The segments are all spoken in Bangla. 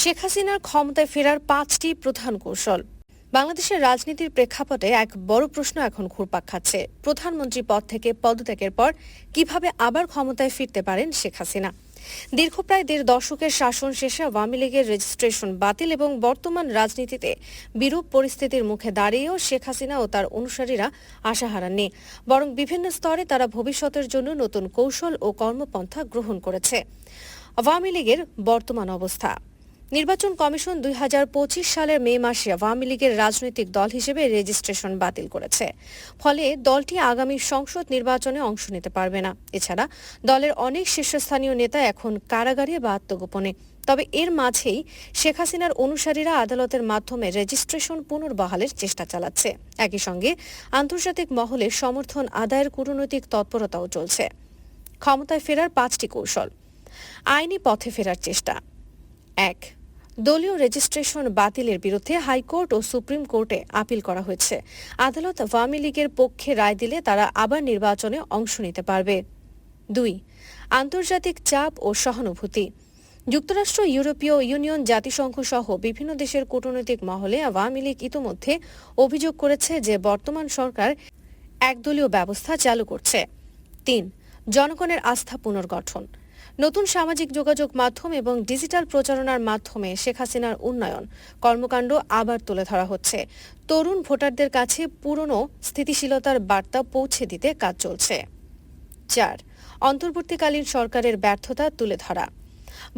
শেখ হাসিনার ক্ষমতায় ফেরার 5টি প্রধান কৌশল। বাংলাদেশের রাজনীতির প্রেক্ষাপটে এক বড় প্রশ্ন এখন ঘুরপাক খাচ্ছে। প্রধানমন্ত্রী পদ থেকে পদত্যাগের পর কিভাবে আবার ক্ষমতায় ফিরতে পারেন শেখ হাসিনা? দীর্ঘ প্রায় 1.5 দশকের শাসন শেষে আওয়ামী লীগের রেজিস্ট্রেশন বাতিল এবং বর্তমান রাজনীতিতে বিরূপ পরিস্থিতির মুখে দাঁড়িয়েও শেখ হাসিনা ও তার অনুসারীরা আশা হারাননি, বরং বিভিন্ন স্তরে তারা ভবিষ্যতের জন্য নতুন কৌশল ও কর্মপন্থা গ্রহণ করেছে। আওয়ামী লীগের বর্তমান অবস্থা। নির্বাচন কমিশন 2025 সালের মে মাসে আওয়ামী লীগের রাজনৈতিক দল হিসেবে রেজিস্ট্রেশন বাতিল করেছে। ফলে দলটি আগামী সংসদ নির্বাচনে অংশ নিতে পারবে না। এছাড়া দলের অনেক শীর্ষস্থানীয় নেতা এখন কারাগারে বা আত্মগোপনে। তবে এর মাঝেই শেখ হাসিনার অনুসারীরা আদালতের মাধ্যমে রেজিস্ট্রেশন পুনর্বহালের চেষ্টা চালাচ্ছে। একই সঙ্গে আন্তর্জাতিক মহলে সমর্থন আদায়ের কূটনৈতিক তৎপরতাও চলছে। ক্ষমতায় ফেরার 5টি কৌশল। আইনি পথে ফেরার চেষ্টা। 1. দলীয় রেজিস্ট্রেশন বাতিলের বিরুদ্ধে হাইকোর্ট ও সুপ্রিম কোর্টে আপিল করা হয়েছে। আদালত আওয়ামী লীগের পক্ষে রায় দিলে তারা আবার নির্বাচনে অংশ নিতে পারবে। 2. আন্তর্জাতিক চাপ ও সহানুভূতি। যুক্তরাষ্ট্র, ইউরোপীয় ইউনিয়ন, জাতিসংঘ সহ বিভিন্ন দেশের কূটনৈতিক মহলে আওয়ামী লীগ ইতোমধ্যে অভিযোগ করেছে যে বর্তমান সরকার একদলীয় ব্যবস্থা চালু করছে। 3. জনগণের আস্থা পুনর্গঠন। নতুন সামাজিক যোগাযোগ মাধ্যম এবং ডিজিটাল প্রচারণার মাধ্যমে শেখ হাসিনার উন্নয়ন কর্মকাণ্ড আবার তুলে ধরা হচ্ছে। তরুণ ভোটারদের কাছে পুরনো স্থিতিশীলতার বার্তা পৌঁছে দিতে কাজ চলছে। 4. অন্তর্বর্তীকালীন সরকারের ব্যর্থতা তুলে ধরা।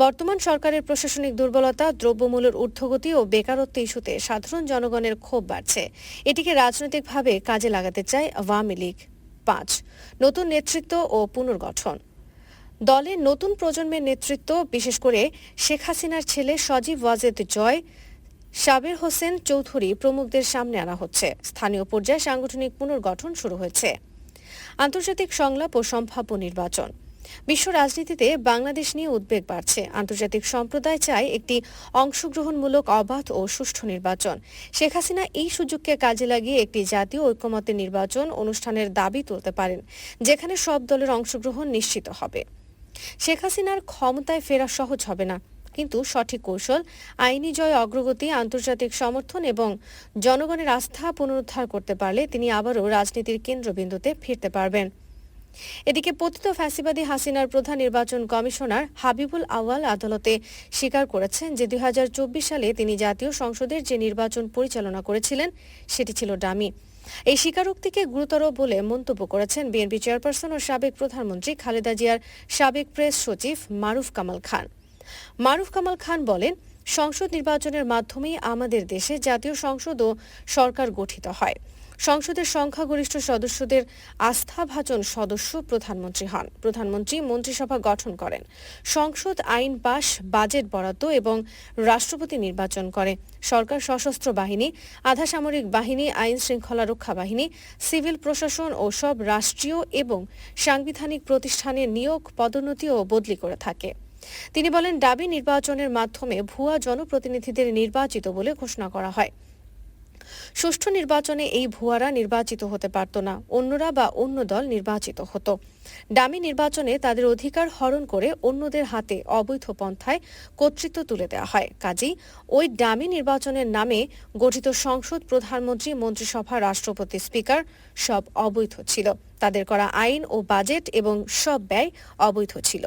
বর্তমান সরকারের প্রশাসনিক দুর্বলতা, দ্রব্যমূল্যের ঊর্ধ্বগতি ও বেকারত্ব ইস্যুতে সাধারণ জনগণের ক্ষোভ বাড়ছে। এটিকে রাজনৈতিকভাবে কাজে লাগাতে চায় আওয়ামী লীগ। 5. নতুন নেতৃত্ব ও পুনর্গঠন। দলে নতুন প্রজন্মের নেতৃত্ব, বিশেষ করে শেখ হাসিনার ছেলে সজীব ওয়াজেদ জয়, সাবের হোসেন চৌধুরী প্রমুখদের সামনে আনা হচ্ছে। স্থানীয় পর্যায়ে সাংগঠনিক পুনর্গঠন শুরু হয়েছে। আন্তর্জাতিক সংলাপ ও সম্ভাব্য নির্বাচন। বিশ্ব রাজনীতিতে বাংলাদেশ নিয়ে উদ্বেগ বাড়ছে। আন্তর্জাতিক সম্প্রদায় চায় একটি অংশগ্রহণমূলক, অবাধ ও সুষ্ঠু নির্বাচন। শেখ হাসিনা এই সুযোগকে কাজে লাগিয়ে একটি জাতীয় ঐকমত্যের নির্বাচন অনুষ্ঠানের দাবি তুলতে পারেন, যেখানে সব দলের অংশগ্রহণ নিশ্চিত হবে। শেখ হাসিনার ক্ষমতায় ফেরা সহজ হবে না, কিন্তু সঠিক কৌশল, আইনি জয়, অগ্রগতি, আন্তর্জাতিক সমর্থন এবং জনগণের আস্থা পুনরুদ্ধার করতে পারলে তিনি আবারও রাজনীতির কেন্দ্রবিন্দুতে ফিরতে পারবেন। এদিকে পতিত ফ্যাসিবাদী হাসিনার প্রধান নির্বাচন কমিশনার হাবিবুল আউয়াল আদালতে স্বীকার করেছেন যে 2024 সালে তিনি জাতীয় সংসদের যে নির্বাচন পরিচালনা করেছিলেন সেটি ছিল ডামি। এই স্বীকারোক্তিকে গুরুতর বলে মন্তব্য করেছেন বিএনপি চেয়ারপারসন ও সাবেক প্রধানমন্ত্রী খালেদা জিয়ার সাবেক প্রেস সচিব মারুফ কামাল খান। মারুফ কামাল খান বলেন, সংসদ নির্বাচনের মাধ্যমেই আমাদের দেশে জাতীয় সংসদ ও সরকার গঠিত হয়। সংসদের সংখ্যাগরিষ্ঠ সদস্যদের আস্থাভাজন সদস্য প্রধানমন্ত্রী হন। প্রধানমন্ত্রী মন্ত্রিসভা গঠন করেন। সংসদ আইন পাশ, বাজেট বরাদ্দ এবং রাষ্ট্রপতি নির্বাচন করে। সরকার সশস্ত্র বাহিনী, আধা সামরিক বাহিনী, আইন শৃঙ্খলা রক্ষা বাহিনী, সিভিল প্রশাসন ও সব রাষ্ট্রীয় এবং সাংবিধানিক প্রতিষ্ঠানের নিয়োগ, পদোন্নতি ও বদলি করে থাকে। তিনি বলেন, ডামি নির্বাচনের মাধ্যমে ভুয়া জনপ্রতিনিধিদের নির্বাচিত বলে ঘোষণা করা হয়। সুষ্ঠু নির্বাচনে এই ভুয়ারা নির্বাচিত হতে পারত না, অন্যরা বা অন্য দল নির্বাচিত হতো। ডামি নির্বাচনে তাদের অধিকার হরণ করে অন্যদের হাতে অবৈধ পন্থায় কর্তৃত্ব তুলে দেওয়া হয়। কাজেই ওই ডামি নির্বাচনের নামে গঠিত সংসদ, প্রধানমন্ত্রী, মন্ত্রিসভা, রাষ্ট্রপতি, স্পিকার সব অবৈধ ছিল। তাদের করা আইন ও বাজেট এবং সব ব্যয় অবৈধ ছিল।